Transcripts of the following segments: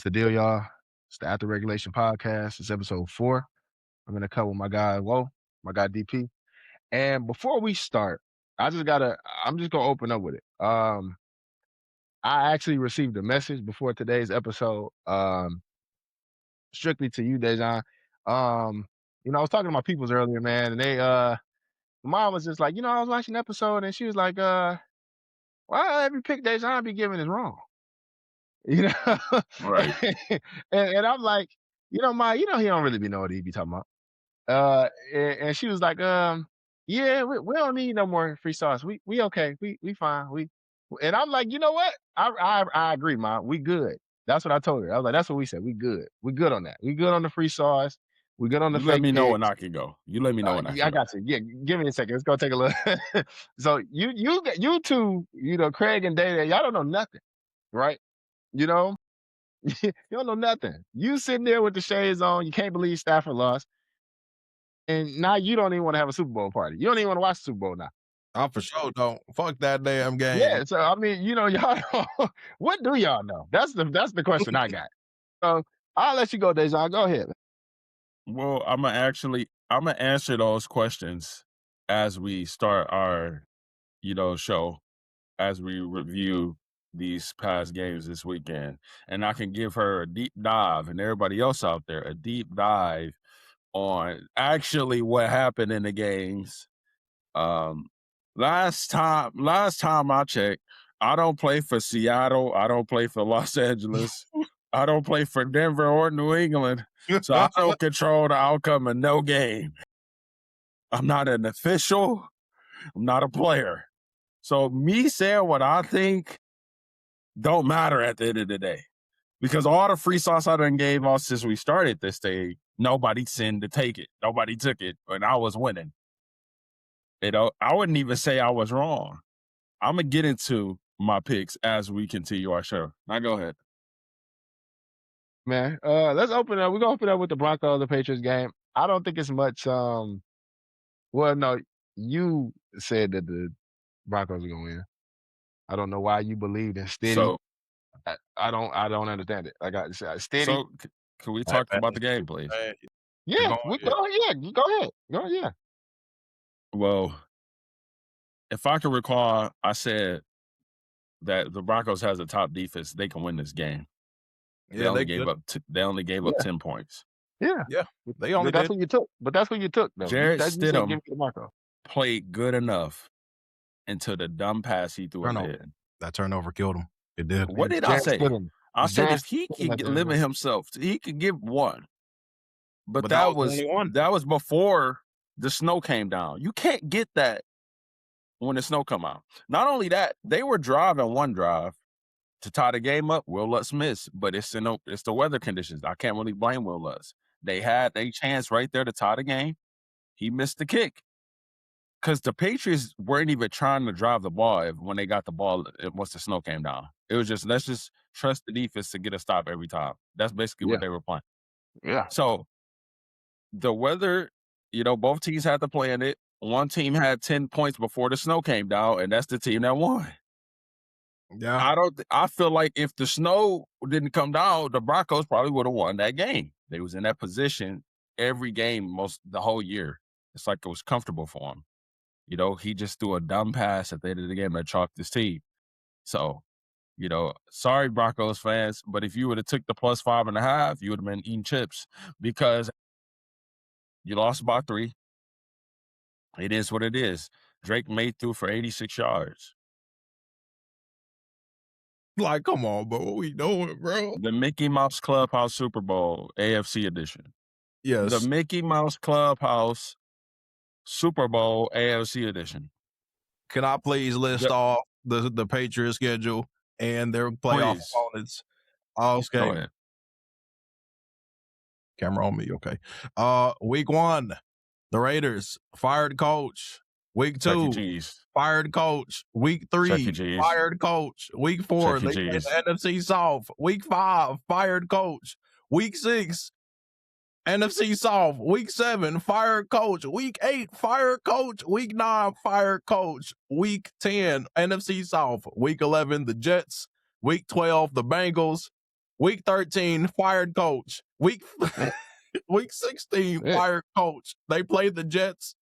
What's the deal, y'all? It's the After Regulation Podcast. It's episode 4. I'm gonna cut with my guy my guy DP. And before we start, I'm just gonna open up with it. I actually received a message before today's episode, strictly to you, Dejan. I was talking to my peoples earlier, man, and mom was just like, I was watching an episode and she was like, why every pick Dejan be giving is wrong? You know? Right. and I'm like, Ma, he don't really be know what he be talking about. And she was like, yeah, we don't need no more free sauce. We okay. We fine. And I'm like, you know what? I agree, Ma. We good. That's what I told her. I was like, that's what we said. We good. We good on that. We good on the free sauce. We good on the You let fake me know when picks. I can go. You let me know when I Yeah, can I go. got you. Yeah, give me a second. Let's go take a look. So you two, Craig and Data, y'all don't know nothing, right? You know, you don't know nothing. You sitting there with the shades on. You can't believe Stafford lost. And now you don't even want to have a Super Bowl party. You don't even want to watch the Super Bowl now. I for sure don't. Fuck that damn game. Yeah. So I mean, y'all what do y'all know? That's the question I got. So I'll let you go, Dejan. Go ahead. Well, I'm gonna answer those questions as we start our, show, as we review these past games this weekend. And I can give her a deep dive, and everybody else out there, a deep dive on actually what happened in the games. Last time I checked, I don't play for Seattle. I don't play for Los Angeles. I don't play for Denver or New England. So I don't control the outcome of no game. I'm not an official. I'm not a player. So me saying what I think don't matter at the end of the day. Because all the free sauce I done gave off since we started this thing, nobody sinned to take it. Nobody took it, and I was winning. I wouldn't even say I was wrong. I'm going to get into my picks as we continue our show. Now go ahead. Man, let's open up. We're gonna open up with the Broncos the Patriots game. I don't think it's much well, no, you said that the Broncos are gonna win. I don't know why you believed in steady. So, I don't understand it. Like I said, steady. so can we talk about the game, please? Yeah, go ahead. Yeah. Well, if I can recall, I said that the Broncos has a top defense. They can win this game. They only gave up 10 points. Yeah. They only that's what you took. But that's what you took, though. Jarrett You said give Stidham me the Broncos. played good enough until the dumb pass he threw ahead. That turnover killed him. It did. What did I say? I said if he can limit himself, he could give one. But that was before the snow came down. You can't get that when the snow come out. Not only that, they were driving one drive to tie the game up. Will Lutz missed, but it's the weather conditions. I can't really blame Will Lutz. They had a chance right there to tie the game. He missed the kick. Because the Patriots weren't even trying to drive the ball when they got the ball once the snow came down. It was just, let's just trust the defense to get a stop every time. That's basically what they were playing. Yeah. So the weather, both teams had to play in it. One team had 10 points before the snow came down, and that's the team that won. Yeah. I feel like if the snow didn't come down, the Broncos probably would have won that game. They was in that position every game the whole year. It's like it was comfortable for him. He just threw a dumb pass at the end of the game that chalked his team. So, sorry, Broncos fans, but if you would have took the plus 5.5, you would have been eating chips because you lost by 3. It is what it is. Drake made through for 86 yards. Like, come on, bro. What we doing, bro? The Mickey Mouse Clubhouse Super Bowl, AFC edition. Yes. The Mickey Mouse Clubhouse Super Bowl, AFC edition. Can I please list off the Patriots schedule and their playoff opponents? Okay. Go ahead. Camera on me, okay. Week 1, the Raiders fired coach. Week 2, fired coach. Week 3, fired coach. Week 4, they played the NFC South. Week 5, fired coach. Week 6, NFC South. Week 7, fired coach. Week 8, fired coach. Week 9, fired coach. Week 10, NFC South. Week 11, the Jets. Week 12, the Bengals. Week 13, fired coach. Week 16, fired coach. They played the Jets,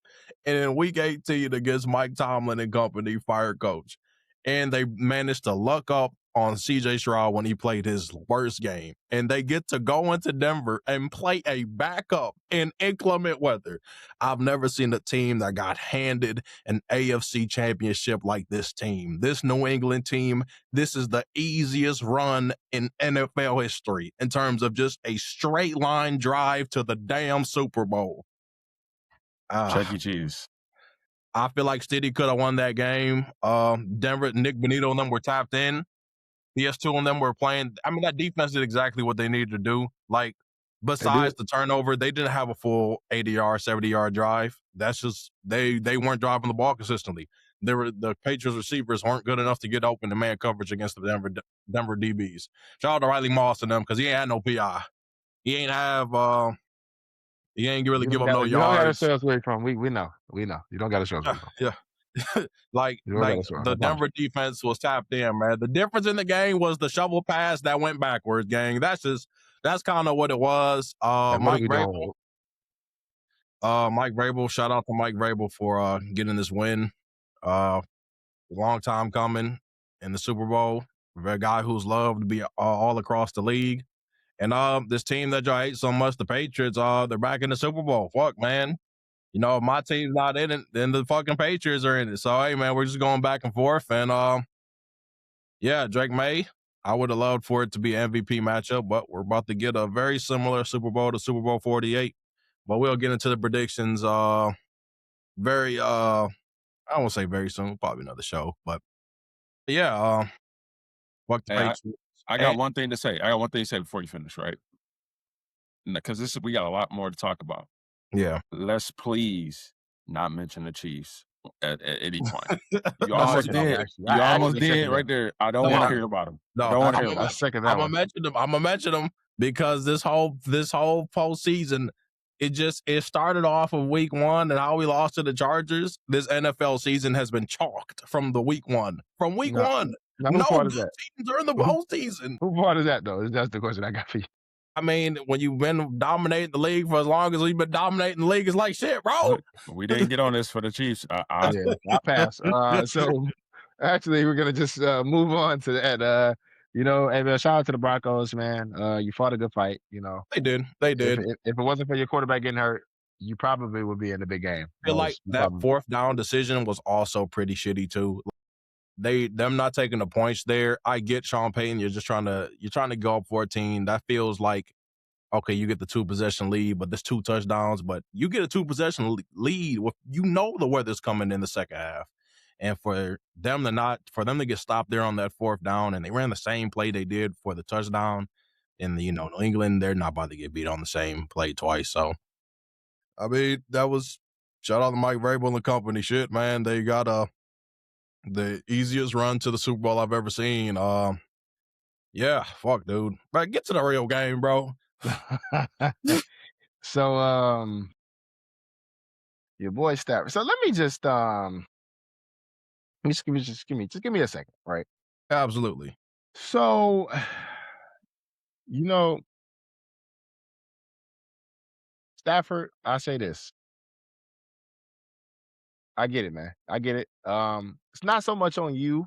and in week 18 against Mike Tomlin and company, fired coach. And they managed to luck up on CJ Stroud when he played his worst game. And they get to go into Denver and play a backup in inclement weather. I've never seen a team that got handed an AFC championship like this team. This New England team, this is the easiest run in NFL history in terms of just a straight line drive to the damn Super Bowl. Chuck E. Cheese. I feel like City could have won that game. Denver, Nick Benito and them were tapped in. PS2 and them were playing. I mean, that defense did exactly what they needed to do. Like, besides the turnover, they didn't have a full 80-yard, 70-yard drive. That's just they weren't driving the ball consistently. The Patriots receivers weren't good enough to get open to man coverage against the Denver DBs. Shout out to Riley Moss and them because he ain't had no PI. He ain't really give up no yards. You don't got to show us where from. We know. You don't got to show us where from. Yeah. like the Denver defense was tapped in, man. The difference in the game was the shovel pass that went backwards, gang. That's kind of what it was. Mike Vrabel. Shout out to Mike Vrabel for getting this win. Long time coming in the Super Bowl. A guy who's loved to be all across the league. And this team that y'all hate so much, the Patriots, they're back in the Super Bowl. Fuck, man. You know, if my team's not in it, then the fucking Patriots are in it. So, hey, man, we're just going back and forth. And, yeah, Drake May, I would have loved for it to be an MVP matchup, but we're about to get a very similar Super Bowl to Super Bowl 48. But we'll get into the predictions I won't say very soon, probably another show. But, yeah, fuck the Patriots. I got one thing to say. Before you finish, right? Because we got a lot more to talk about. Yeah. Let's please not mention the Chiefs at any point. You almost did. You almost did right there. I don't want to hear about them. No, don't want to hear about them. I'm gonna mention them because this whole postseason, it started off of week 1 and how we lost to the Chargers. This NFL season has been chalked from the week 1. From week 1. No good teams are in the postseason. Who part is that though? That's the question I got for you. I mean, when you've been dominating the league for as long as we've been dominating the league, it's like shit, bro. We didn't get on this for the Chiefs. I pass. So actually, we're gonna just move on to that. You know, and shout out to the Broncos, man. You fought a good fight. You know, they did. If it wasn't for your quarterback getting hurt, you probably would be in the big game. I feel like that fourth down decision was also pretty shitty too. Them not taking the points there. I get Sean Payton. You're trying to go up 14. That feels like, okay, you get the 2-possession lead, but there's 2 touchdowns. But you get a 2-possession lead with, the weather's coming in the second half, and for them to get stopped there on that fourth down, and they ran the same play they did for the touchdown. In the New England, they're not about to get beat on the same play twice. So, I mean, that was shout out to Mike Vrabel and the company. Shit, man, they got the easiest run to the Super Bowl I've ever seen. Yeah, fuck, dude. But get to the real game, bro. So, your boy Stafford. So let me just give me a second, right? Absolutely. So, Stafford, I say this. I get it, man. I get it. It's not so much on you,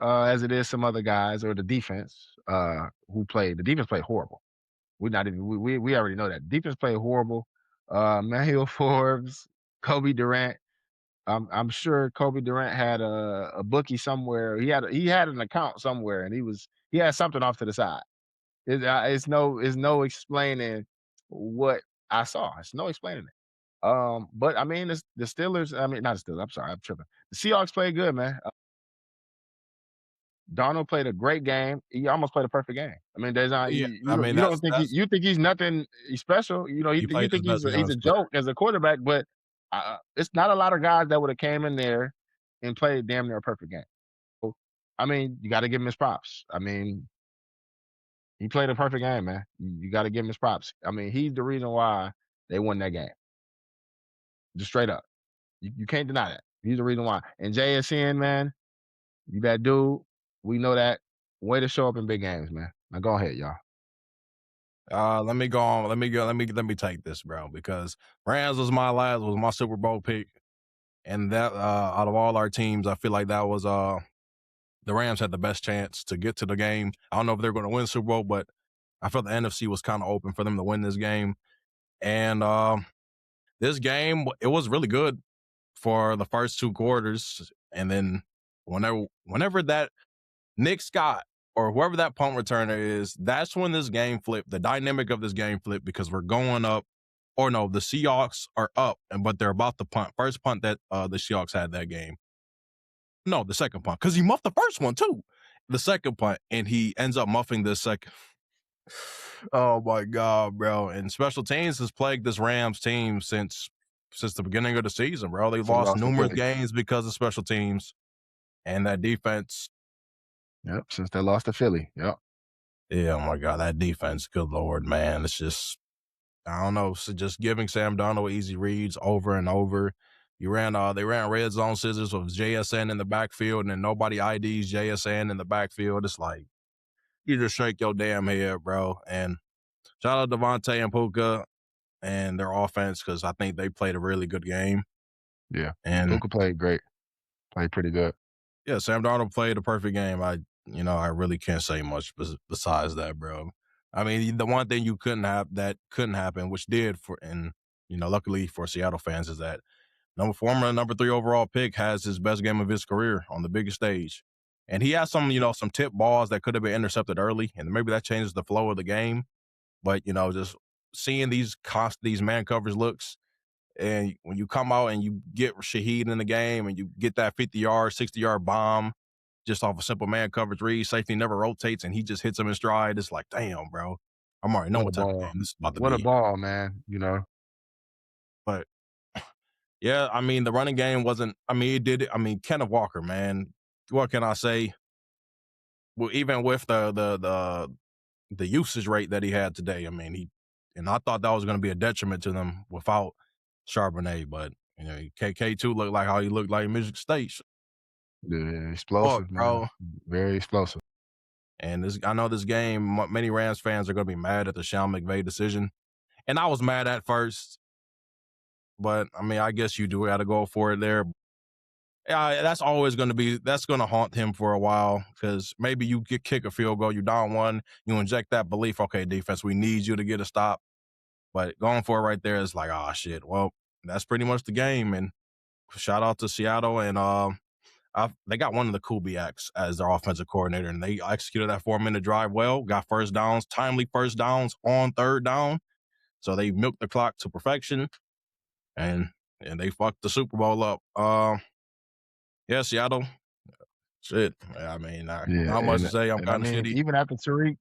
as it is some other guys or the defense who played. The defense played horrible. We already know that. Defense played horrible. Manuel Forbes, Kobe Durant. I'm sure Kobe Durant had a bookie somewhere. He had an account somewhere, and he had something off to the side. It's no explaining what I saw. It's no explaining it. But I mean, the Steelers. I mean, not the Steelers. I'm sorry, I'm tripping. The Seahawks played good, man. Darnold played a great game. He almost played a perfect game. I mean, there's not. Yeah, You think he's nothing special. You think he's a joke as a quarterback, but it's not a lot of guys that would have came in there and played damn near a perfect game. So, I mean, you got to give him his props. I mean, he played a perfect game, man. You got to give him his props. I mean, he's the reason why they won that game. Just straight up. You can't deny that. He's the reason why. And JSN, man, you that dude. We know that. way to show up in big games, man. Now go ahead, y'all. Let me go on. Let me take this, bro, because Rams was my Super Bowl pick. And that out of all our teams, I feel like that was the Rams had the best chance to get to the game. I don't know if they're going to win Super Bowl, but I felt the NFC was kind of open for them to win this game. And this game, it was really good for the first 2 quarters. And then whenever that Nick Scott or whoever that punt returner is, that's when this game flipped. The dynamic of this game flipped because we're going up. Or no, the Seahawks are up, but they're about to punt. First punt that the Seahawks had that game. No, the second punt, because he muffed the first one too. The second punt, and he ends up muffing the second. Oh my God, bro! And special teams has plagued this Rams team since the beginning of the season, bro. They've lost numerous games because of special teams and that defense. Yep, since they lost to Philly. Yep. Yeah, oh my God, that defense, good Lord, man. It's just, I don't know, so just giving Sam Darnold easy reads over and over. They ran red zone scissors with JSN in the backfield, and then nobody IDs JSN in the backfield. It's like, you just shake your damn head, bro. And shout out Devontae and Puka and their offense, because I think they played a really good game. Yeah, and Puka played great. Played pretty good. Yeah, Sam Darnold played a perfect game. I really can't say much besides that, bro. I mean, the one thing couldn't happen, which did luckily for Seattle fans, is that former number 3 overall pick has his best game of his career on the biggest stage. And he has some tip balls that could have been intercepted early, and maybe that changes the flow of the game. But, just seeing these man coverage looks, and when you come out and you get Shaheed in the game and you get that 50-yard, 60-yard bomb just off a simple man coverage read, safety never rotates, and he just hits him in stride, it's like, damn, bro. I'm already knowing what type of game this is about to be. What a ball, man, But yeah, I mean, the running game wasn't, it did it. I mean, Kenneth Walker, man, what can I say? Well, even with the usage rate that he had today, I mean, I thought that was going to be a detriment to them without Charbonnet, but KK2 looked like how he looked like Michigan State. Yeah, explosive, bro. Very explosive. And I know this game, many Rams fans are going to be mad at the Sean McVay decision, and I was mad at first, but I mean, I guess you do got to go for it there. Yeah, that's always going to haunt him for a while, because maybe you kick a field goal, you down 1, you inject that belief, okay, defense, we need you to get a stop. But going for it right there is like, oh shit. Well, that's pretty much the game. And shout out to Seattle, and they got one of the Kubiaks as their offensive coordinator, and they executed that 4-minute drive well, got first downs, timely first downs on third down. So they milked the clock to perfection, and they fucked the Super Bowl up. Yeah, Seattle. Shit. I mean, not much to say. I'm kind of shitty. Even after Tariq.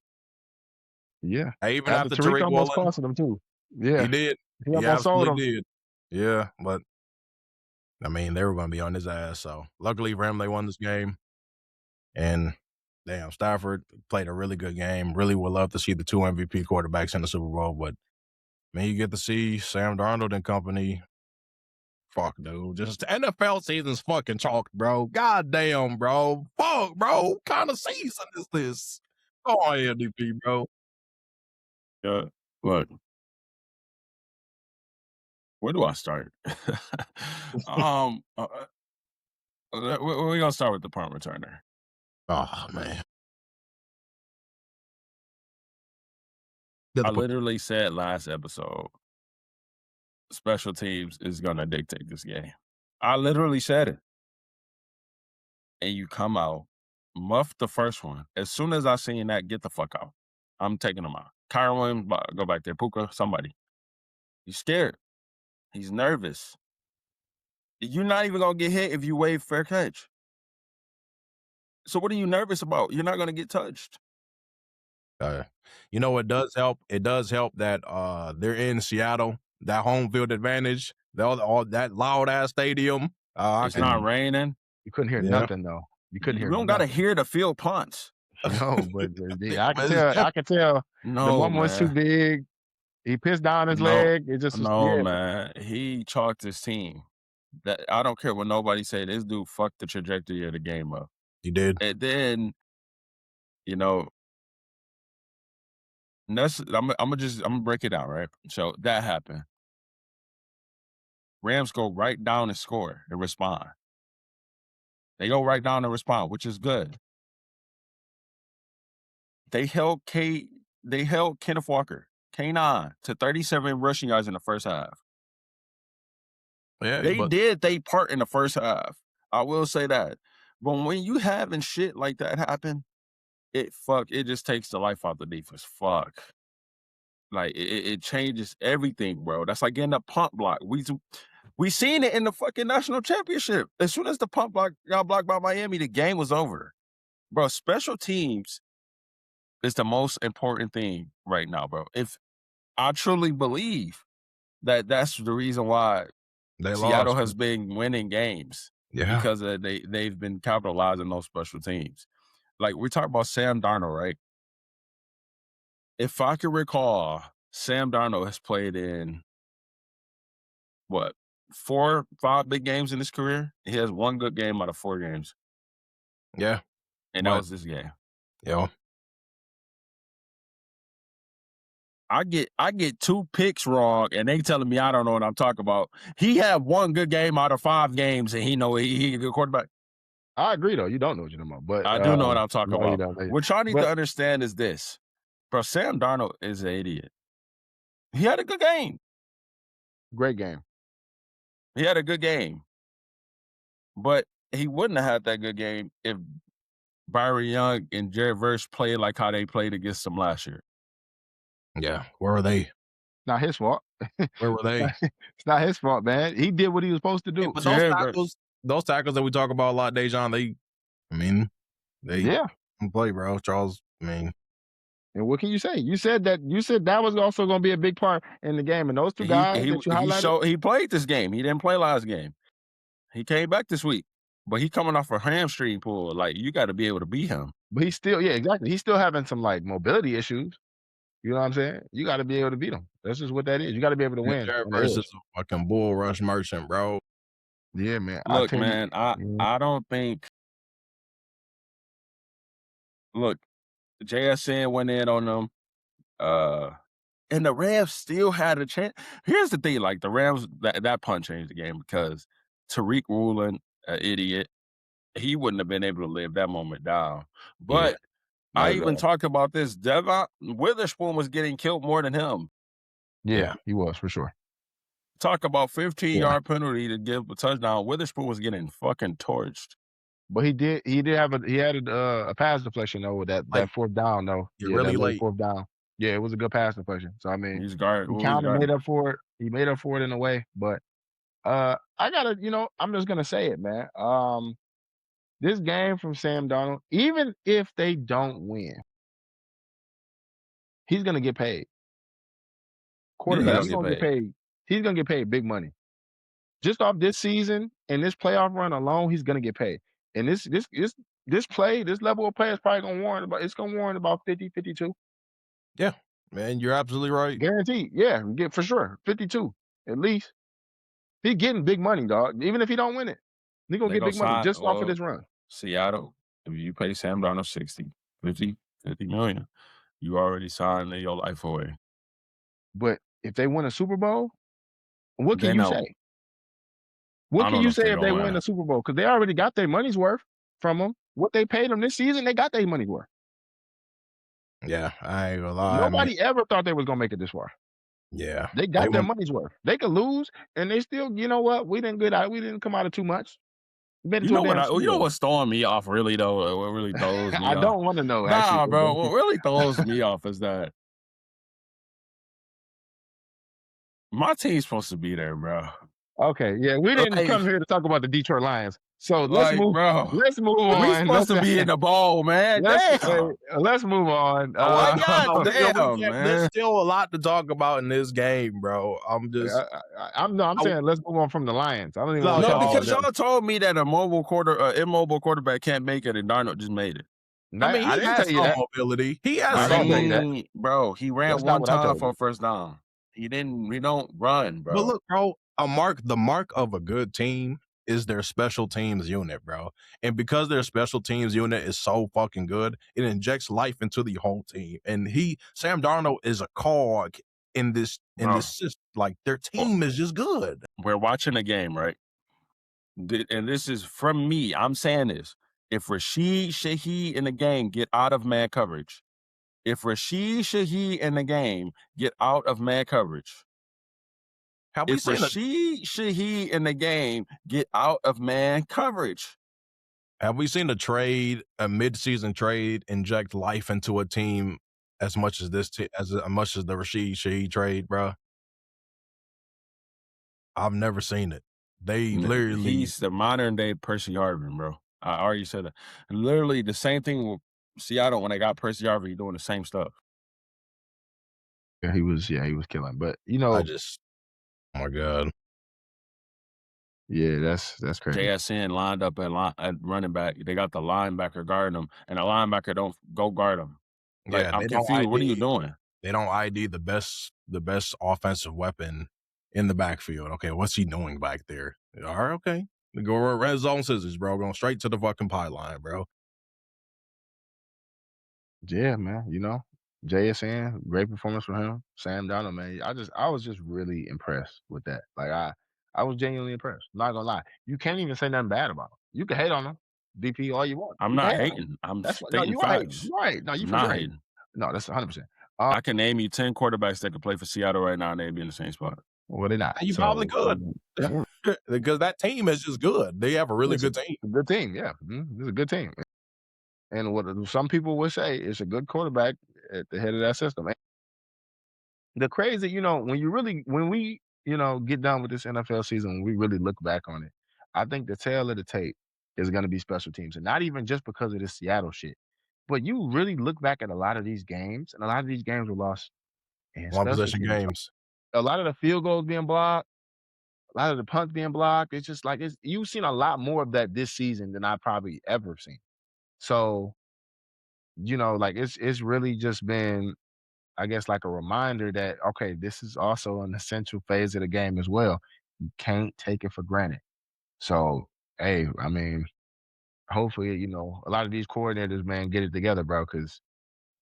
Yeah. Even after Tariq almost costing them too. Yeah. He did. He absolutely did. Yeah, but I mean, they were going to be on his ass. So luckily for him, they won this game. And damn, Stafford played a really good game. Really would love to see the 2 MVP quarterbacks in the Super Bowl. But man, you get to see Sam Darnold and company. Fuck, dude. Just the NFL season's fucking chalked, bro. God damn, bro. Fuck, bro. What kind of season is this? Go on, MVP, bro. Look. Where do I start? We're going to start with the punt returner. Oh, man. I literally said last episode, special teams is going to dictate this game. I literally said it. And you come out, muff the first one. As soon as I seen that, get the fuck out. I'm taking him out. Kyron Williams, go back there. Puka, somebody. He's scared. He's nervous. You're not even going to get hit if you wave fair catch. So what are you nervous about? You're not going to get touched. It does help. It does help that they're in Seattle. That home field advantage. All that loud ass stadium. It's not raining. You couldn't hear nothing though. You couldn't hear. You don't got to hear the field punts. No, but I can tell. No, the one was too big. He pissed down his leg. It just man. He chalked his team. That I don't care what nobody say. This dude fucked the trajectory of the game up. He did. And then You know, I'm gonna break it down, right? So that happened. Rams go right down and score and respond. They go right down and respond, which is good. They held Kenneth Walker, K9, to 37 rushing yards in the first half. Yeah, they did they part in the first half. I will say that. But when you having shit like that happen, it just takes the life out the defense. Fuck. Like it changes everything, bro. That's like getting a punt block. We seen it in the fucking national championship. As soon as the punt block got blocked by Miami, the game was over. Bro, special teams is the most important thing right now, bro. If I truly believe that that's the reason why Seattle has been winning games. Yeah. Because they've been capitalizing those special teams. Like we talk about Sam Darnold, right? If I can recall, Sam Darnold has played in what, 4, 5 big games in his career? He has one good game out of 4 games. Yeah. And that was this game. Yeah. I get 2 picks wrong, and they telling me I don't know what I'm talking about. He had one good game out of 5 games, and he a good quarterback. I agree, though. You don't know what you're talking about, but I do know what I'm talking no, about. What y'all need to understand is this, bro. Sam Darnold is an idiot. He had a good game. Great game. He had a good game, but he wouldn't have had that good game if Byron Young and Jared Verse played like how they played against them last year. Yeah, where were they? Not his fault. Where were they? It's not his fault, man. He did what he was supposed to do. Yeah, but those tackles that we talk about a lot, Dejan, they can play, bro. Charles, and what can you say? You said that was also going to be a big part in the game, and those 2 guys that you highlighted. He played this game. He didn't play last game. He came back this week, but he coming off a hamstring pull. Like, you got to be able to beat him. But he's still, exactly. He's still having some like mobility issues. You know what I'm saying? You got to be able to beat him. That's just what that is. You got to be able to win. Jared Verse is a fucking bull rush merchant, bro. Yeah, man. Look, man, I don't think. Look, JSN went in on them, and the Rams still had a chance. Here's the thing: like the Rams, that punt changed the game because Tariq Woolen, an idiot, he wouldn't have been able to live that moment down. But I even talked about this. Devon Witherspoon was getting killed more than him. Yeah, he was for sure. Talk about 15-yard penalty to give a touchdown. Witherspoon was getting fucking torched. But he had a pass deflection though with that 4th down though. Really late 4th down. Yeah, it was a good pass deflection. So I mean, he kind of made up for it. He made up for it in a way, but I gotta, I'm just gonna say it, man. This game from Sam Darnold, even if they don't win, he's gonna get paid. Quarterback, he's gonna get paid. He's gonna get paid big money. Just off this season and this playoff run alone, he's gonna get paid. And this level of play is probably gonna warrant about 50, 52. Yeah, man, you're absolutely right. Guaranteed. Yeah, get for sure 52 at least. He's getting big money, dog. Even if he don't win it, he's gonna get big money just off of this run. Seattle, if you pay Sam Darnold 50 million, you already signed your life away. But if they win a Super Bowl, what can you say? What can you say if they win the Super Bowl? Because they already got their money's worth from them. What they paid them this season, they got their money's worth. Yeah, I ain't gonna lie. Nobody ever thought they was gonna make it this far. Yeah, they got their money's worth. They could lose, and they still, you know what? We didn't come out of too much. You know what's throwing me off really though? What really throws me off? I don't want to know. Nah, bro. What really throws me off is that my team's supposed to be there, bro. Okay, yeah, we didn't come here to talk about the Detroit Lions. So let's move on. We're supposed to be in the bowl, man. Let's move on. Man. There's still a lot to talk about in this game, bro. I'm saying let's move on from the Lions. I don't even want to talk because y'all told me that immobile quarterback can't make it, and Darnold just made it. I mean, he has some mobility. He has some, bro. He ran one time for a first down. He don't run, bro. But look, bro, the mark of a good team is their special teams unit, bro. And because their special teams unit is so fucking good, it injects life into the whole team. And Sam Darnold is a cog in this system. Like their team is just good. We're watching a game, right? And this is from me. I'm saying this. If Rashid Shaheed in the game get out of man coverage, if Rashid Shaheed in the game get out of man coverage, if Rashid Shaheed in the game get out of man coverage, have we seen a mid-season trade inject life into a team as much as as much as the Rashid Shaheed trade, bro? I've never seen it. He's the modern day Percy Harvin, bro. I already said that. Literally the same thing with Seattle when they got Percy Harvin doing the same stuff. Yeah, he was killing. But oh my God. Yeah, that's crazy. JSN lined up at running back. They got the linebacker guarding him, and the linebacker don't go guard him. Like, yeah, I'm confused. What are you doing? They don't ID the best offensive weapon in the backfield. Okay, what's he doing back there? All right, okay. Go red zone scissors, bro. Going straight to the fucking pylon, bro. Yeah, man. JSN, great performance from him. Sam Darnold, man. I was just really impressed with that. Like I was genuinely impressed. Not gonna lie. You can't even say nothing bad about him. You can hate on him, DP, all you want. I'm not hating. I'm stating facts. You're right. No, you're hating. No, that's 100%. I can name you 10 quarterbacks that could play for Seattle right now, and they'd be in the same spot. Well, they're not. You probably could. Because that team is just good. They have a really good team. A good team, yeah. It's a good team. And what some people would say is a good quarterback at the head of that system. And the crazy, when we get done with this NFL season, when we really look back on it, I think the tail of the tape is going to be special teams. And not even just because of this Seattle shit, but you really look back at a lot of these games, and a lot of these games were lost in one possession games. A lot of the field goals being blocked, a lot of the punts being blocked. It's just like you've seen a lot more of that this season than I've probably ever seen. So, like it's really just been, I guess, like a reminder that, okay, this is also an essential phase of the game as well. You can't take it for granted. So, hey, I mean, hopefully, a lot of these coordinators, man, get it together, bro, because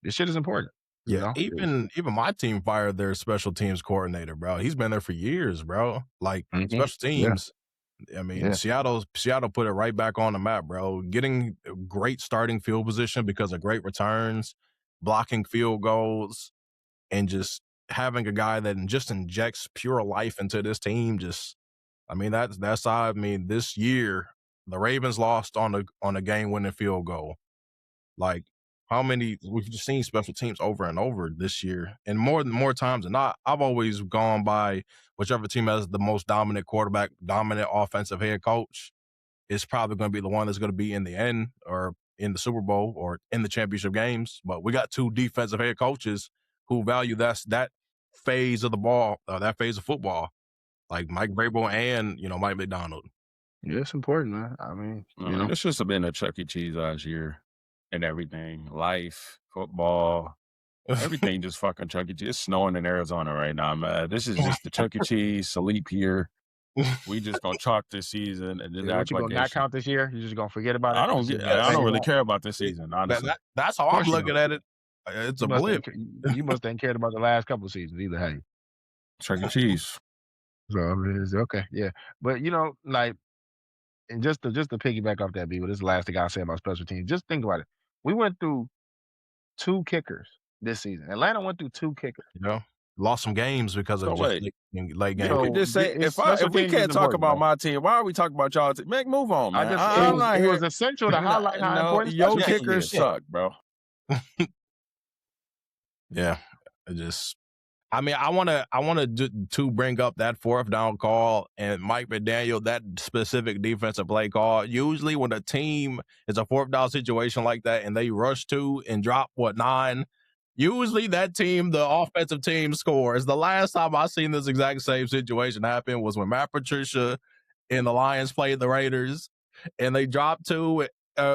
this shit is important. Yeah, even my team fired their special teams coordinator, bro. He's been there for years, bro. Like special teams. Yeah. I mean, Seattle put it right back on the map, bro. Getting great starting field position because of great returns, blocking field goals, and just having a guy that just injects pure life into this team. That's how, this year the Ravens lost on a game-winning field goal. Like, how many we've just seen special teams over and over this year, and more times than not, I've always gone by whichever team has the most dominant quarterback, dominant offensive head coach is probably going to be the one that's going to be in the end or in the Super Bowl or in the championship games. But we got two defensive head coaches who value that phase of the ball, that phase of football, like Mike Vrabel and Mike McDonald. Yeah, it's important, man. I mean, it's just been a Chuck E. Cheese last year. And everything, life, football, everything just fucking Chuck E. Cheese. It's snowing in Arizona right now, man. This is just the Chuck E. Cheese sleep here. We just gonna chalk this season and just act like gonna not count this year. You're just gonna forget about it. I don't really care about this season, honestly. That's how I'm looking at it. It's a blip. You must have cared about the last couple of seasons either, hey. Chuck E. Cheese. So I mean, it's okay, yeah. But like, and just to piggyback off that, B, but this is the last thing I'll say about special teams. Just think about it. We went through 2 kickers this season. Atlanta went through 2 kickers. Lost some games because of late games. You can just say, if we can't talk about my team, why are we talking about y'all team? Make move on, man. It was essential to highlight how important your kickers suck, bro. Yeah, I want to bring up that 4th down call and Mike McDaniel, that specific defensive play call. Usually when a team is a 4th down situation like that and they rush 2 and drop 9, usually that team, the offensive team, scores. The last time I seen this exact same situation happen was when Matt Patricia and the Lions played the Raiders and they dropped 2.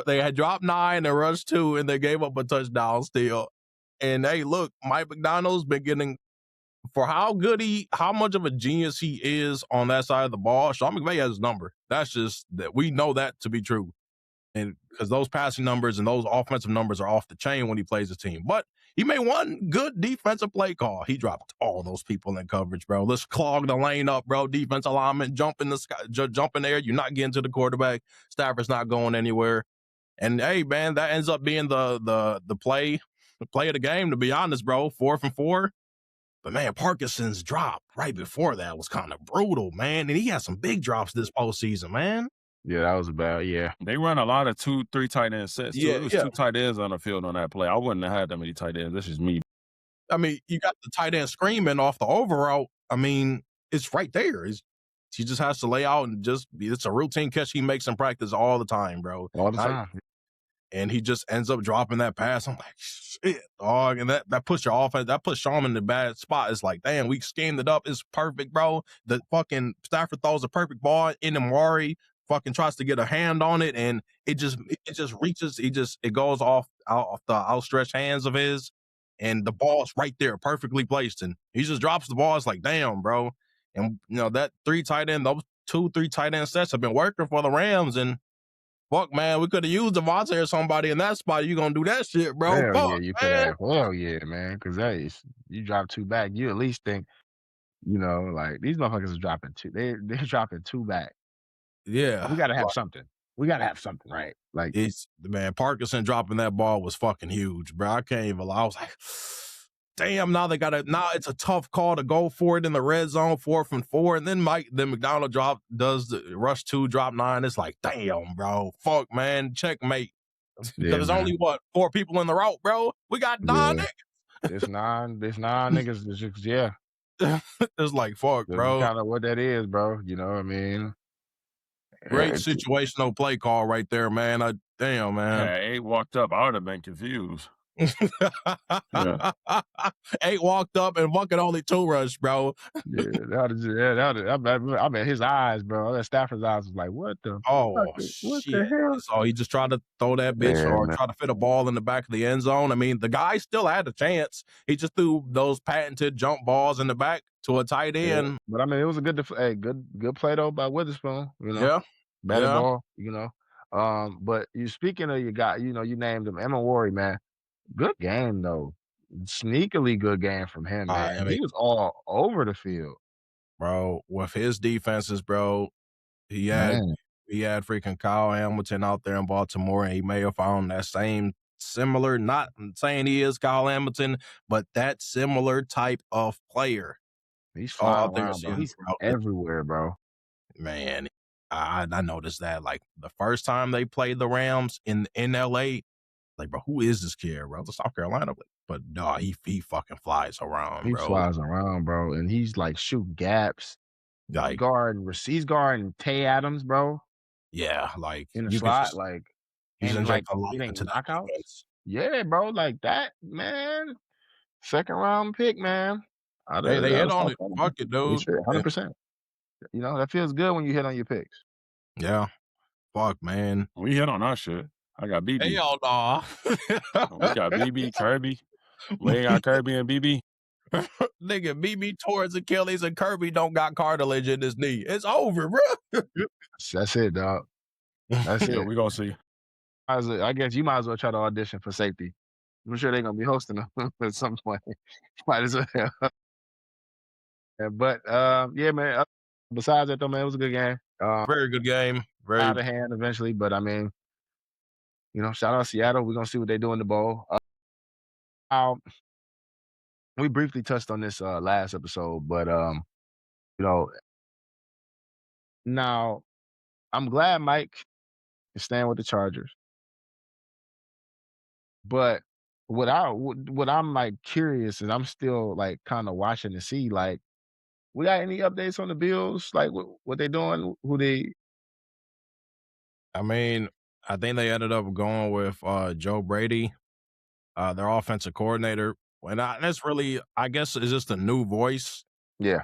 They had dropped 9 and rushed 2 and they gave up a touchdown still. And hey, look, Mike McDonald's been getting for how much of a genius he is on that side of the ball, Sean McVay has his number. That's just that we know that to be true. And because those passing numbers and those offensive numbers are off the chain when he plays the team. But he made one good defensive play call. He dropped all those people in coverage, bro. Let's clog the lane up, bro. Defense alignment, jump in the sky, jump in there. You're not getting to the quarterback. Stafford's not going anywhere. And hey, man, that ends up being the play of the game, to be honest, bro. 4th and 4. But man, Parkinson's drop right before that was kind of brutal, man. And he had some big drops this postseason, man. Yeah, that was bad. Yeah. They run a lot of 2-3 tight end sets, too. It was 2 tight ends on the field on that play. I wouldn't have had that many tight ends. This is me. I mean, you got the tight end screaming off the overall. I mean, it's right there. He just has to lay out and it's a routine catch he makes in practice all the time, bro. All the time. And he just ends up dropping that pass. I'm like, shit, dog. And that puts your offense, that puts Sean in the bad spot. It's like, damn, we schemed it up. It's perfect, bro. The fucking Stafford throws a perfect ball in, and Amari fucking tries to get a hand on it, and it just reaches, it goes off the outstretched hands of his, and the ball's right there, perfectly placed, and he just drops the ball. It's like, damn, bro. And that those 2-3 tight end sets have been working for the Rams, and fuck, man, we could have used Devontae or somebody in that spot. You gonna do that shit, bro? Hell fuck, yeah, you could have. Hell yeah, man. Because you drop 2 back, you at least think, like these motherfuckers are dropping 2. They're dropping 2 back. Yeah, we gotta have something. We gotta have something, right? Like man, Parkinson dropping that ball was fucking huge, bro. I can't even lie. I was like, damn, now it's a tough call to go for it in the red zone, 4th and 4. And then McDonald does the rush 2, drop 9. It's like, damn, bro. Fuck, man. Checkmate. Because there's only 4 people in the route, bro. We got 9 niggas. There's 9 niggas. It's just, yeah. It's like, fuck, bro. Kind of what that is, bro. You know what I mean? Great situational play call right there, man. Damn, man. Yeah, 8 walked up. I would have been confused. 8 walked up and fucking only 2 rushed, bro. I mean, his eyes, bro. That Stafford's eyes was like, what the? What shit. The hell? So he just tried to throw that bitch or try to fit a ball in the back of the end zone. I mean, the guy still had a chance. He just threw those patented jump balls in the back to a tight end. Yeah. But I mean, it was a good play though by Witherspoon. Yeah, batted ball. But speaking of your guy, you named him Emma Warry, man. Good game though. Sneakily good game from him, man. I mean, he was all over the field, bro. With his defenses, bro, he had freaking Kyle Hamilton out there in Baltimore, and he may have found that similar. Not saying he is Kyle Hamilton, but that similar type of player. He's flying around, bro. He's everywhere, bro. Man, I noticed that like the first time they played the Rams in LA. Like, bro, who is this kid, bro? The South Carolina, but no, he fucking flies around, bro. He flies around, bro, and he's like shooting gaps, like he's guarding Tay Adams, bro. Yeah, like in the slot, like he's and like a lot into knockouts. Yeah, bro, like that, man. 2nd round pick, man. They hit on it. Fuck it, dude. 100%. That feels good when you hit on your picks. Yeah. Fuck, man. We hit on our shit. I got BB. Hell nah. We got BB, Kirby. We ain't got Kirby and BB. Nigga, BB towards Achilles and Kirby don't got cartilage in his knee. It's over, bro. That's it, dog. That's it. We gonna see. I guess you might as well try to audition for safety. I'm sure they're gonna be hosting them at some point. Might as well. But yeah, man. Besides that, though, man, it was a good game. Very good game. Very out of hand eventually, but I mean, shout out Seattle. We're gonna see what they do in the bowl. We briefly touched on this last episode, but now I'm glad Mike is staying with the Chargers. But what I'm like curious is I'm still like kind of watching to see like we got any updates on the Bills, like what they doing, I mean, I think they ended up going with Joe Brady, their offensive coordinator. And that's really, I guess, it's just a new voice. Yeah.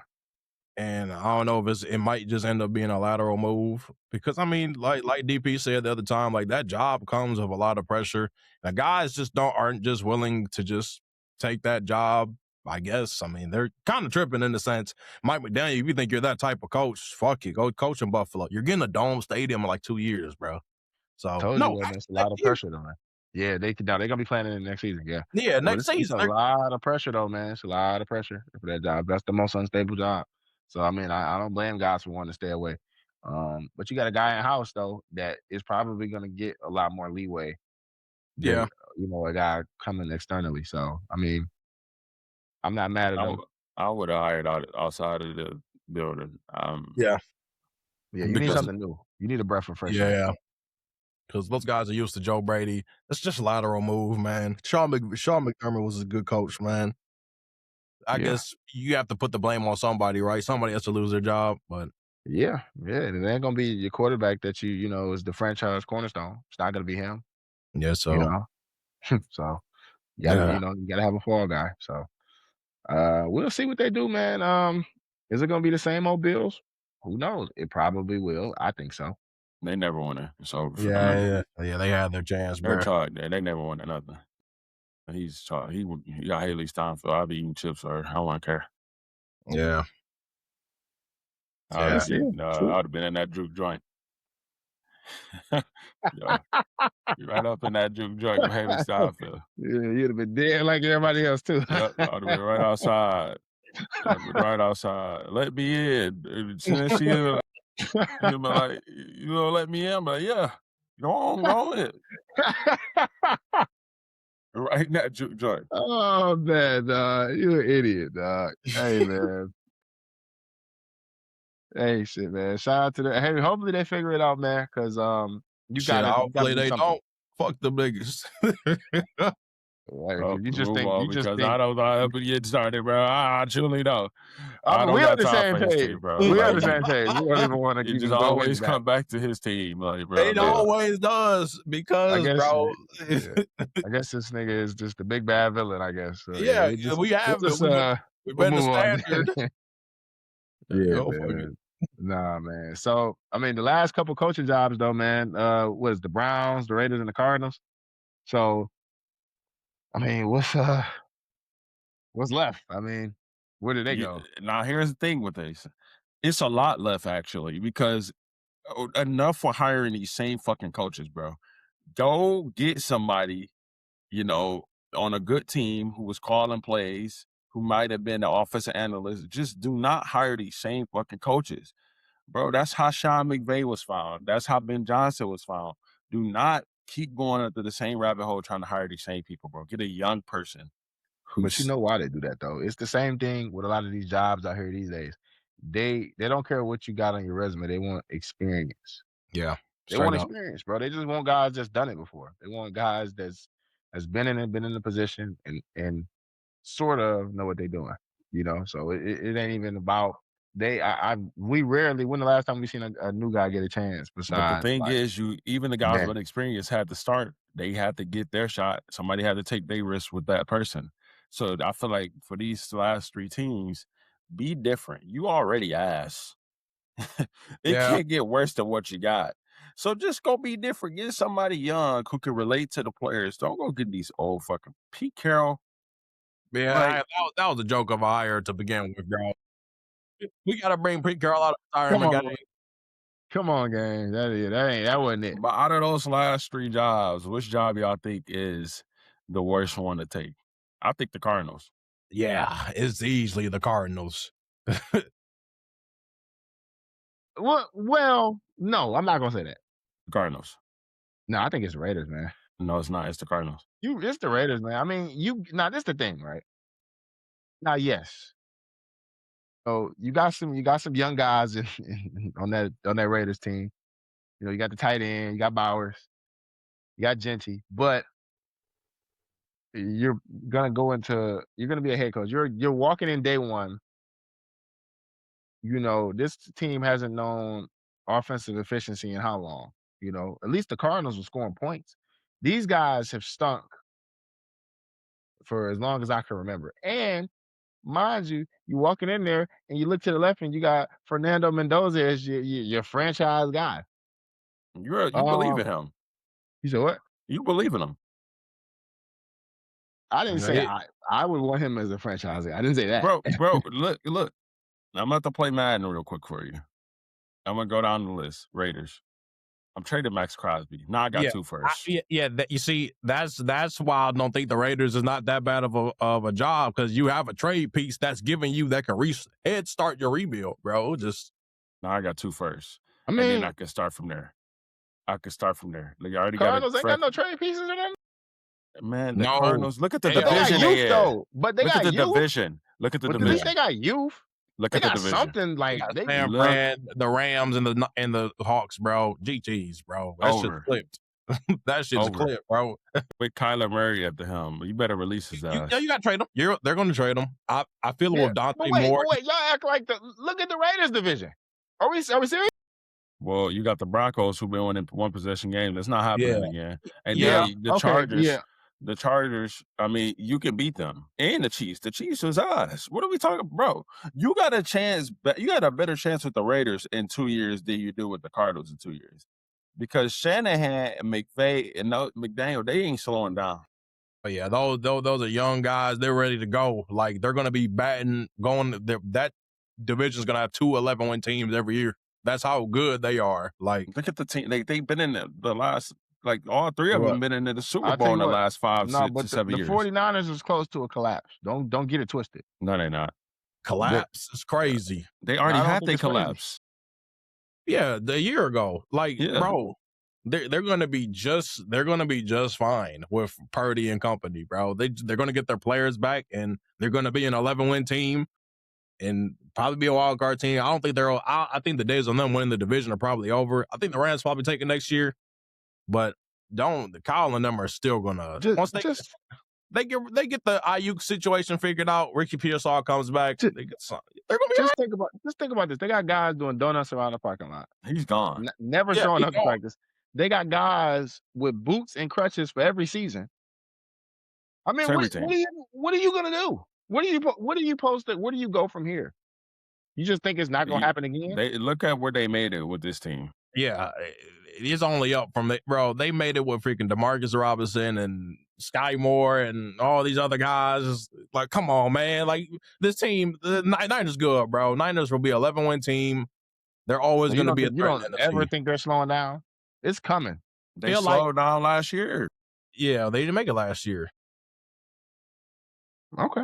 And I don't know if it might just end up being a lateral move because I mean, like DP said the other time, like that job comes with a lot of pressure. The guys just aren't just willing to just take that job. I guess. I mean, they're kind of tripping in the sense. Mike McDaniel, if you think you're that type of coach, fuck you. Go coach in Buffalo. You're getting a dome stadium in like 2 years, bro. So Told you, no, wasn't it? It's a lot next of year. pressure though. Yeah, they're gonna be playing in the next season. Yeah, Yeah, but next it's season. a lot of pressure though, man. It's a lot of pressure for that job. That's the most unstable job. So I mean, I don't blame guys for wanting to stay away. But you got a guy in house though that is probably gonna get a lot more leeway than Yeah, a guy coming externally. So I mean, I'm not mad at I them. would I would have hired outside of the building. yeah, Yeah, you need because something new. You need a breath of fresh air. yeah, because those guys are used to Joe Brady. It's just a lateral move, man. Sean McDermott was a good coach, man. I Yeah. guess you have to put the blame on somebody, right? Somebody has to lose their job, but Yeah, yeah, and it ain't gonna be your quarterback that is the franchise cornerstone. It's not gonna be him, yeah, you so know. So yeah, you gotta have a fall guy. So we'll see what they do, man. Is it gonna be the same old Bills? Who knows? It probably will. I think so. They never won it. It's over for them. yeah, they had their chance, They're bro. charged. They never won nothing. He's charged. He got Haley Steinfeld. I'll be eating chips or I don't care. Yeah, I would yeah, have Yeah, been. I true. would have been in that juke joint. Yeah, right up in that juke joint with Haley Steinfeld. Yeah, you'd have been dead like everybody else too. Yep, I'd have been right outside. I'd have been right outside. Let me in. As soon as she'd be like, let me in. I'm like, yeah, go on in. Right in that juke joint. Oh man, you an idiot, dog. Hey man. Hey shit, man. Shout out to the hey, hopefully they figure it out, man. Cause you shit. gotta Hopefully do they something. don't. Fuck the biggest. Right. Oh, move on You just because think I don't know how to get started, bro. I truly don't. I but don't we on got the time same for his page. team, bro. We on Like the same page. We don't even wanna it just even go into always that. come back to his team, like, bro. It Like, always does I because, guess bro. yeah. I guess this nigga is just the big bad villain, I guess. So yeah, Yeah, we'll just we've we'll been the move on. standard. Yeah, Go fuck it. man. Nah, man. So I mean the last couple coaching jobs though, man, was the Browns, the Raiders, and the Cardinals. So I mean, what's left? I mean, where did they you, go? now here's the thing with this. It's a lot left actually because enough for hiring these same fucking coaches, bro. Go get somebody, you know, on a good team who was calling plays, who might have been the offensive analyst. Just do not hire these same fucking coaches. Bro, that's how Sean McVay was found. That's how Ben Johnson was found. Do not keep going into the same rabbit hole trying to hire these same people, bro. Get a young person But you who's know why they do that though. It's the same thing with a lot of these jobs out here these days. They don't care what you got on your resume. They want experience. Yeah, They want straight up. experience, bro. They just want guys that's done it before. They want guys that's been in it, been in the position and sort of know what they're doing. So it ain't even about we rarely when the last time we seen a new guy get a chance but the besides thing like is even the guys Ben. with experience had to start. They had to get their shot. Somebody had to take their risk with that person. So I feel like for these last three teams, be different. You already ass. It Yeah, can't get worse than what you got. So just go be different. Get somebody young who can relate to the players. Don't go get these old fucking Pete Carroll. yeah. Like, That was a joke of a hire to begin with, bro. We got to bring Pete Carroll out of Come retirement, on. guy. Come on, gang. That wasn't it. but out of those last three jobs, which job y'all think is the worst one to take? I think the Cardinals. Yeah, it's easily the Cardinals. Well, no, I'm not gonna say that. The Cardinals. No, I think it's the Raiders, man. No, it's not. It's the Cardinals. It's the Raiders, man. I mean, now this the thing, right? Now, yes. So you got some young guys on that Raiders team. You got the tight end, you got Bowers, you got Genty, but you're you're gonna be a head coach. You're walking in day one. This team hasn't known offensive efficiency in how long? At least the Cardinals were scoring points. These guys have stunk for as long as I can remember. And mind you, you walking in there and you look to the left and you got Fernando Mendoza as your franchise guy. You believe Um, in him. you said what? You believe in him. I didn't say I would want him as a franchise. I didn't say that. Bro, look. I'm about to play Madden real quick for you. I'm gonna go down the list. Raiders. I'm trading Max Crosby. Now I got two first. You see, that's why I don't think the Raiders is not that bad of a job, because you have a trade piece that's giving you that can head start your rebuild, bro. Just now I got two first. I mean, and then I can start from there. Like, you already Cardinals got ain't got no trade pieces in them. Man, the Cardinals. Look at the they division. Got youth, though, but they look got at the youth. division. Look at the division. At least they got youth. Look they at the got division. Something like they the Rams and the Hawks, bro. GGs, bro. That shit's clipped. That shit's clipped, bro. With Kyler Murray at the helm, you better release his ass. You got to trade him. They're going to trade him. I feel with Dante Moore. Wait, y'all act like look at the Raiders division. Are we serious? Well, you got the Broncos who been winning one possession games. That's not happening again. And the Chargers. Yeah. The Chargers, I mean, you can beat them. And the Chiefs. The Chiefs was us. What are we talking about? Bro, you got a chance. You got a better chance with the Raiders in 2 years than you do with the Cardinals in 2 years. Because Shanahan and McVay and McDaniel, they ain't slowing down. Oh, yeah, those are young guys. They're ready to go. Like, they're going to be going. That division's going to have 2 11-win teams every year. That's how good they are. Like, look at the team. They've been in the last, like, all three of them been in the Super Bowl in the last 5 to 7 years. The 49ers is close to a collapse. Don't get it twisted. No, they're not. Collapse is crazy. They already had their collapse. Yeah, the year ago. Like, bro, they're gonna be just fine with Purdy and company, bro. They're gonna get their players back, and they're gonna be an 11-win team and probably be a wild card team. I don't think I think the days on them winning the division are probably over. I think the Rams probably take it next year, but Kyle and them are still gonna they get the Ayuk situation figured out. Ricky Pearsall comes back. They're gonna be just think about this. They got guys doing donuts around the parking lot. He's gone. Never showing up to practice. They got guys with boots and crutches for every season. I mean, what are you gonna do? What do you post? Where do you go from here? You just think it's not gonna happen again? Look at where they made it with this team. Yeah, it's only up from it, bro. They made it with freaking DeMarcus Robinson and Sky Moore and all these other guys. Like, come on, man. Like, this team, the Niners good, bro. Niners will be an 11-win team. They're always going to be a threat. You don't ever think they're slowing down? It's coming. They slowed down last year. Yeah, they didn't make it last year. Okay.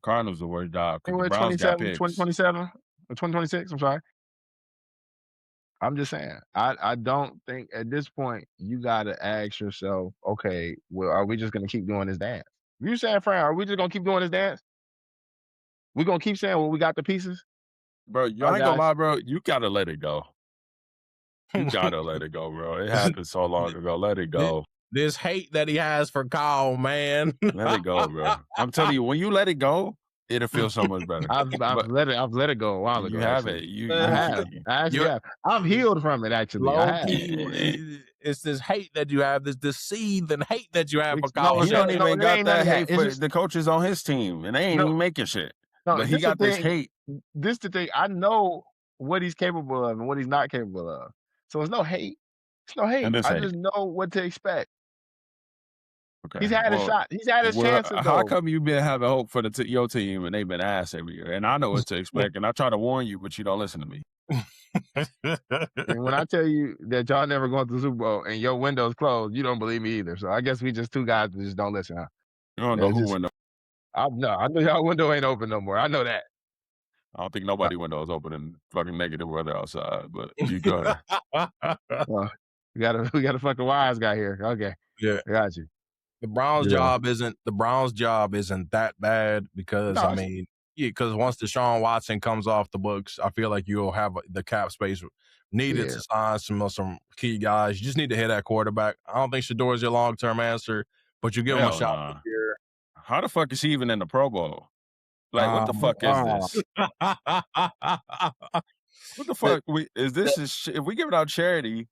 Cardinals the worst job. They were 2027 or 2026. I'm sorry. I'm just saying. I don't think at this point you gotta ask yourself, okay, well, are we just gonna keep doing this dance? You saying, Fran, are we just gonna keep doing this dance? We gonna keep saying, well, we got the pieces? Bro, you ain't gonna lie, bro. You gotta let it go. You gotta let it go, bro. It happened so long ago. Let it go. This hate that he has for Kyle, man. Let it go, bro. I'm telling you, when you let it go, it'll feel so much better. I've let it go a while ago. You have it. I have. I've healed from it, actually. It's this hate that you have, this seething hate that you have for Kyle. He don't even got that hate for the coaches on his team, and they ain't even making shit. But he got this hate. This is the thing. I know what he's capable of and what he's not capable of. So it's no hate. It's no hate. I just know what to expect. Okay. He's had a shot. He's had his chances. How come you been having hope for your team and they've been ass every year? And I know what to expect, and I try to warn you, but you don't listen to me. And when I tell you that y'all never going to the Super Bowl and your window's closed, you don't believe me either. So I guess we just two guys that just don't listen. Huh? You don't know who window. I know y'all window ain't open no more. I know that. I don't think nobody window is open in fucking negative weather outside, but you go ahead. Well, we got a fucking wise guy here. Okay. Yeah. I got you. The Browns' job isn't that bad because because once Deshaun Watson comes off the books, I feel like you'll have the cap space needed to sign some key guys. You just need to hit that quarterback. I don't think Shador is your long-term answer, but you give him a shot this year. How the fuck is he even in the Pro Bowl? Like, what the fuck is this? What the fuck is this? If we give it out charity,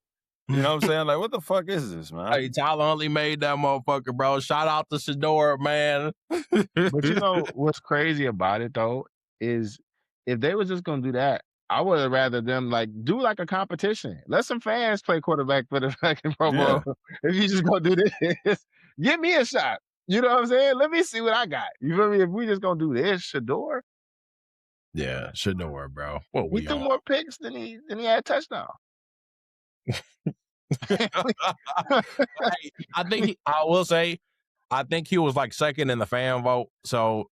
you know what I'm saying? Like, what the fuck is this, man? Hey, Tyler Huntley made that motherfucker, bro. Shout out to Shador, man. But you know what's crazy about it, though, is if they were just going to do that, I would have rather them like do like a competition. Let some fans play quarterback for the fucking Pro Bowl. If you just gonna do this, give me a shot. You know what I'm saying? Let me see what I got. You feel me? If we just gonna do this, Shador, Yeah, Shador, bro. What he we threw on? more picks than he had touchdowns. I will say, I think he was like second in the fan vote. So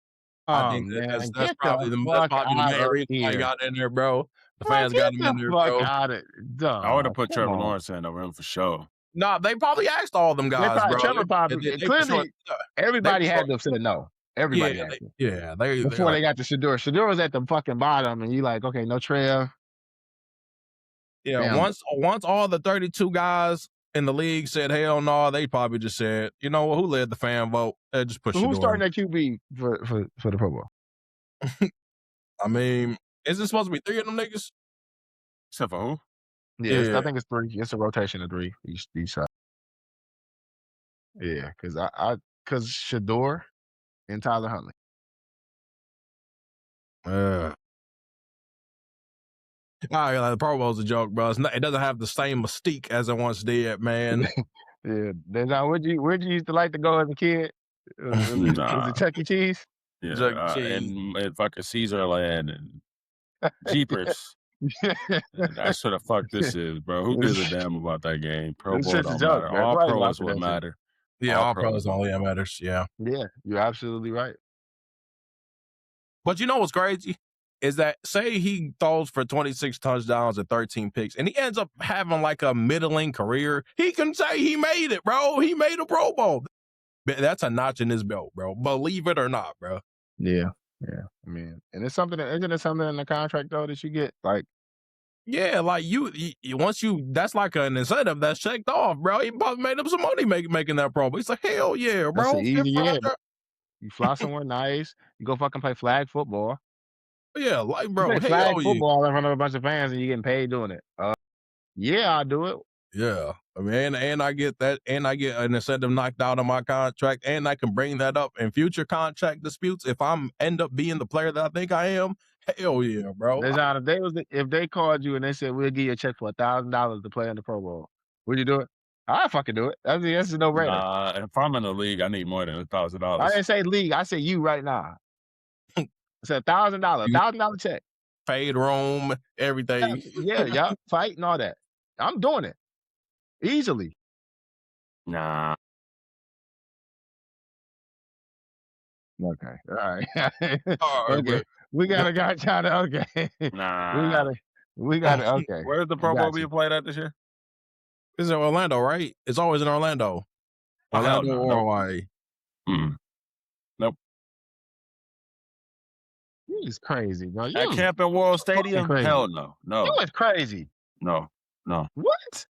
I Oh think man, that's get the probably fuck the out main of reason why he here. got in there, bro. The Bro, fans got get him in the there, fuck bro. out of I would have dog. put Come Trevor on. Lawrence in over him for sure. No, they probably asked all them They guys, probably bro. Trevor probably They for sure, clearly they everybody for had sure, to have said no. Everybody had to. yeah, they're Before like, they got to Shador. Shador was at the fucking bottom, and you like, okay, no Trev. yeah. Damn. Once all the 32 guys in the league said hell no, they probably just said, you know what, who led the fan vote? Just push So who's Shador. starting at QB for the Pro Bowl? I mean, is it supposed to be 3 of them niggas? Except for who? Yeah, Yeah. I think it's 3. It's a rotation of 3 each side. Yeah, because Shador and Tyler Huntley. The Pro Bowl's a joke, bro. It doesn't have the same mystique as it once did, man. Yeah, Denzel, where'd you used to like to go as a kid? Was it Chuck E. Cheese? Yeah, and fucking Caesarland and Jeepers. That's what the fuck this is, bro. Who gives a damn about that game? Pro It's Bowl just a don't joke, matter. man. All Nobody's pro is watching what that shit. matter. Yeah, all pros only matters. Yeah. Yeah, you're absolutely right. But you know what's crazy? Is that say he throws for 26 touchdowns and 13 picks, and he ends up having like a middling career. He can say he made it, bro. He made a Pro Bowl. That's a notch in his belt, bro. Believe it or not, bro. Yeah. I mean, and isn't it something in the contract though that you get like? Yeah, like you once that's like an incentive that's checked off, bro. He probably made up some money making that Pro Bowl. He's like, hell yeah, bro. That's an easy You fly somewhere nice. You go fucking play flag football. Yeah, like You bro, play flag hell yeah. football in front of a bunch of fans and you're getting paid doing it. Yeah, I'll do it. Yeah, I mean, and I get that, and I get an incentive knocked out of my contract, and I can bring that up in future contract disputes if I'm end up being the player that I think I am. Hell yeah, bro. If they called you and they said we'll give you a check for $1,000 to play in the Pro Bowl, would you do it? I fucking do it. That's a no brainer. If I'm in the league, I need more than $1,000. I didn't say league. I said you right now. I said $1,000, $1,000 check. Paid room, everything. Yeah, fight and all that. I'm doing it easily. Nah. Okay. All right. Okay. We got a guy trying to. Okay. Nah. We got it. Okay. Where's the Pro Bowl being played at this year? It's in Orlando, right? It's always in Orlando. Orlando or Hawaii. Nope. He's crazy, bro. At Camping World Stadium? Hell no. You was crazy. No. What?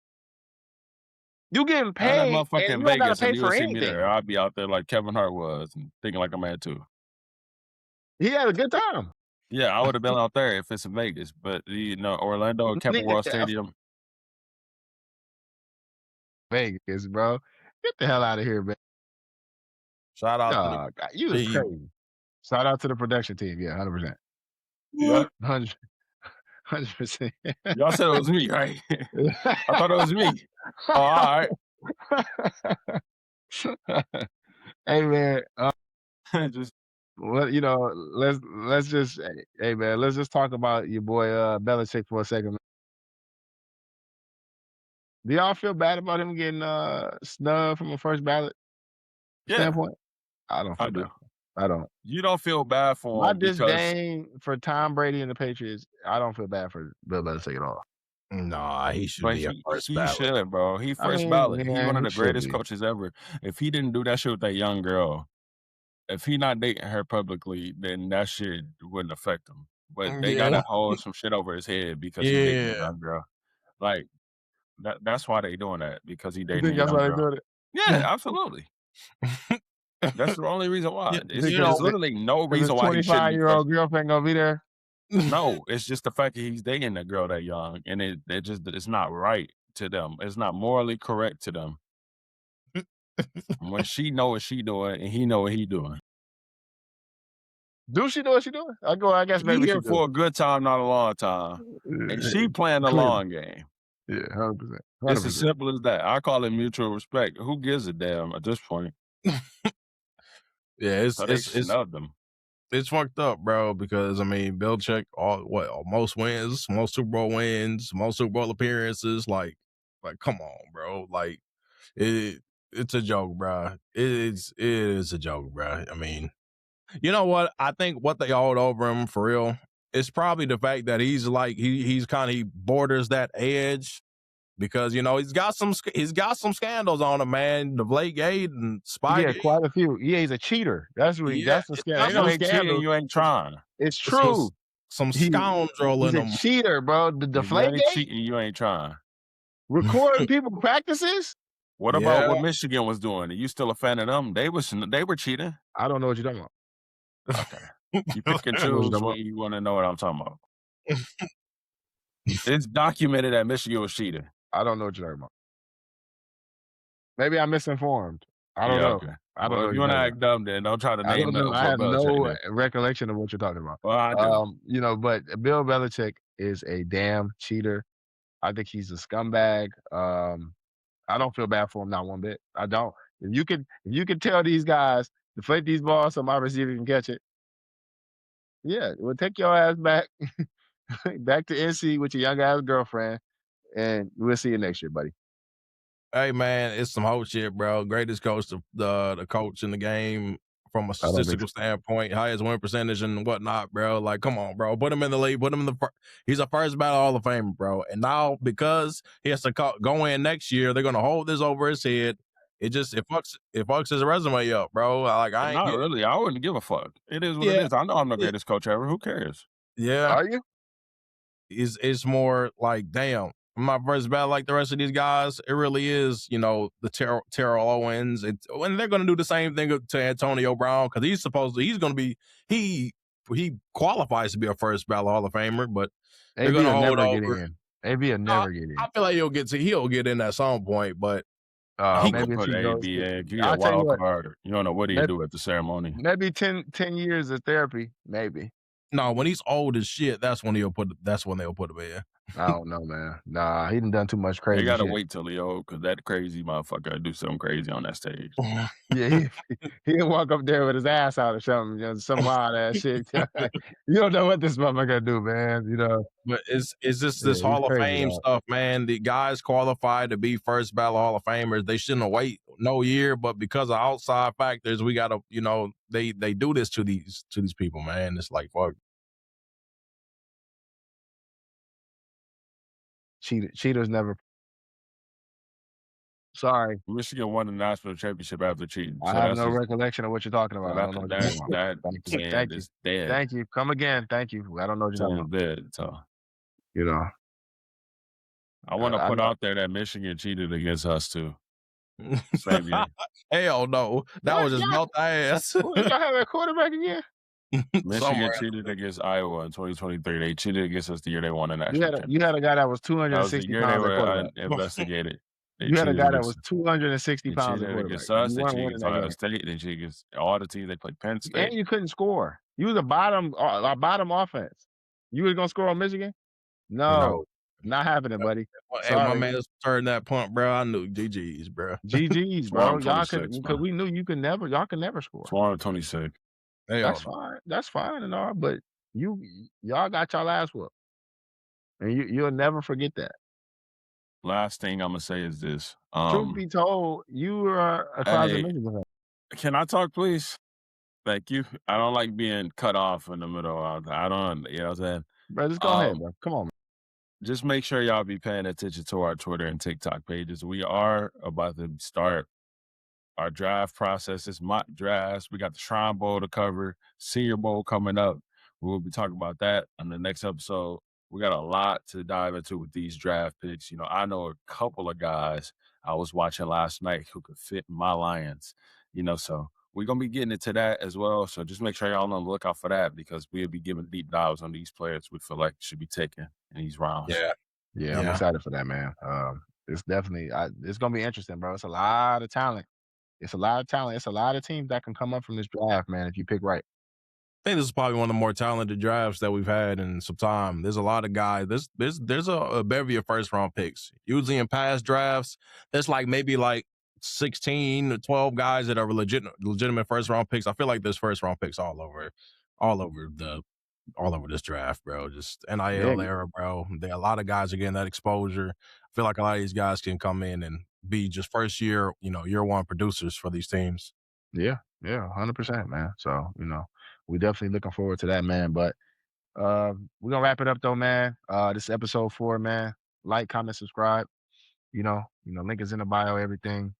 You getting paid? I'm and you don't gotta pay for anything. There. I'd be out there like Kevin Hart was, and thinking like I'm at too. He had a good time. Yeah, I would have been out there if it's in Vegas, but Orlando, Camping World Stadium. Vegas, bro. Get the hell out of here, man. Shout out to you was crazy. Shout out to the production team. Yeah, 100%. Yeah. 100%. Y'all said it was me, right? I thought it was me. Oh, all right. Hey man, just let's just hey man, let's just talk about your boy Belichick for a second. Do y'all feel bad about him getting snubbed from a first ballot standpoint? I don't feel bad. I don't. You don't feel bad for him because disdain for Tom Brady and the Patriots. I don't feel bad for Bill Belichick at all. Nah, he should be a first ballot. He should, bro. He first ballot. He's one of the greatest coaches ever. If he didn't do that shit with that young girl, if he not dating her publicly, then that shit wouldn't affect him. But they gotta hold some shit over his head because he dating a young girl. Like that's why they doing that, because he dating a young girl. That's why they doing it? Yeah, absolutely. That's the only reason why. There's literally no reason why he shouldn't. 25-year-old girlfriend gonna be there. No, it's just the fact that he's dating a girl that young, and it's not right to them. It's not morally correct to them. When she know what she doing and he know what he doing. Do she know what she doing? I guess He maybe she here do. for a good time, not a long time. And she playing the Clearly. long game. Yeah, 100%. It's as simple as that. I call it mutual respect. Who gives a damn at this point? Yeah, So they snubbed them. It's fucked up, bro, because I mean, Belichick, most wins, most Super Bowl wins, most Super Bowl appearances. Like, come on, bro. Like, it's a joke, bro. It is a joke, bro. I mean, you know what? I think what they hold over him for real is probably the fact that he's like he borders that edge. Because he's got some scandals on him, man. The Gate and Yeah, Spygate. quite a few. Yeah, he's a cheater. That's the scandal. Ain't You no ain't cheating, scandal. you ain't trying. It's true. Some scoundrel He's in a him. cheater, bro. The If you ain't Deflategate, cheating, you ain't trying. recording people practices. What about what Michigan was doing? Are you still a fan of them? They were cheating. I don't know what you're talking about. Okay, you pick and choose when you want to know what I'm talking about. It's documented that Michigan was cheating. I don't know what you're talking about. Maybe I'm misinformed. I don't know. Okay. I don't know. If you want to act dumb, then don't try to I name don't know. nothing I for have Belichick. no recollection of what you're talking about. Well, I do. But Bill Belichick is a damn cheater. I think he's a scumbag. I don't feel bad for him, not one bit. I don't. If you can tell these guys deflate these balls so my receiver can catch it, yeah, well, take your ass back back to NC with your young ass girlfriend, and we'll see you next year, buddy. Hey man, it's some whole shit, bro. Greatest coach, the coach in the game from a statistical standpoint, highest win percentage and whatnot, bro. Like, come on, bro. Put him in the league. Put him in he's a first ballot Hall of Fame, bro. And now because he has to go in next year, they're gonna hold this over his head. It fucks his resume up, bro. Like not really. I wouldn't give a fuck. It is what it is. I know I'm the greatest coach ever. Who cares? Yeah. Are you? It's more like, damn, I'm not first ballot like the rest of these guys. It really is, the Terrell Owens. And they're going to do the same thing to Antonio Brown because he's going to be, he qualifies to be a first ballot Hall of Famer, but they're going to hold over. AB will never get in. I feel like he'll get in at some point, but he maybe put AB in. You get a wild card. You don't know what he'll do at the ceremony. Maybe 10 years of therapy, maybe. No, when he's old as shit, that's when they'll put him in. I don't know, man. Nah, he done too much crazy. They gotta shit. wait till he old because that crazy motherfucker do something crazy on that stage. Yeah, he didn't walk up there with his ass out or something, some wild ass shit. You don't know what this motherfucker do, man. But is this Hall of Fame stuff, man? The guys qualified to be first ballot Hall of Famers. They shouldn't wait no year, but because of outside factors, we gotta, they do this to these people, man. It's like, fuck. Cheaters never. Sorry. Michigan won the national championship after cheating. I have no recollection of what you're talking about. I don't know what you're talking about. Thank you. Dead. Thank you. Come again. Thank you. I don't know what you're talking about. Dead, so. I want to put out there that Michigan cheated against us too. Same year. Hell no. That was just melt ass. Y'all have a quarterback again? Michigan cheated against Iowa in 2023. They cheated against us the year they won the national championship. You had a guy that was 260 pounds. They were investigated. You had a guy that was 260 pounds. They cheated against us. They cheated against Ohio State. They cheated against all the teams. They played Penn State. And you couldn't score. You was a bottom offense. You was gonna score on Michigan? No. Not happening, buddy. Hey, my man turned that punt, bro. I knew GG's, bro. GG's, bro. Y'all because we knew y'all can never score. 26. That's fine. That's fine and all, but y'all got y'all ass whooped. And you'll never forget that. Last thing I'm gonna say is this. Truth be told, you are a closet Michigan fan. Can I talk, please? Thank you. I don't like being cut off in the middle. I don't, you know what I'm saying? Bro, just go ahead, bro. Come on, man. Just make sure y'all be paying attention to our Twitter and TikTok pages. We are about to start our draft process. It's mock drafts. We got the Shrine Bowl to cover, Senior Bowl coming up. We will be talking about that on the next episode. We got a lot to dive into with these draft picks. I know a couple of guys I was watching last night who could fit my Lions, so we're going to be getting into that as well. So just make sure y'all on the lookout for that because we'll be giving deep dives on these players we feel like should be taken in these rounds. Yeah, I'm excited for that, man. It's definitely, it's going to be interesting, bro. It's a lot of talent. It's a lot of talent. It's a lot of teams that can come up from this draft, man, if you pick right. think this is probably one of the more talented drafts that we've had in some time. There's a lot of guys. There's a bevy of first round picks. Usually in past drafts, there's like maybe like 16 to 12 guys that are legitimate first round picks. I feel like there's first round picks all over this draft, bro. Just Yeah, NIL era, bro. There are a lot of guys are getting that exposure. I feel like a lot of these guys can come in and be just first year, year one producers for these teams. yeah, 100%, man. So, we definitely looking forward to that, man. But we're gonna wrap it up though, man. This is episode 4, man. Like, comment, subscribe. Link is in the bio, everything.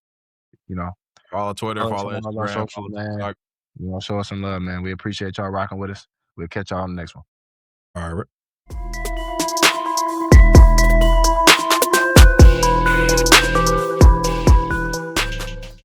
You know, Follow Twitter, follow us follow on all our Instagram, socials, follow man. TikTok. Show us some love, man. We appreciate y'all rocking with us. We'll catch y'all on the next one. All right.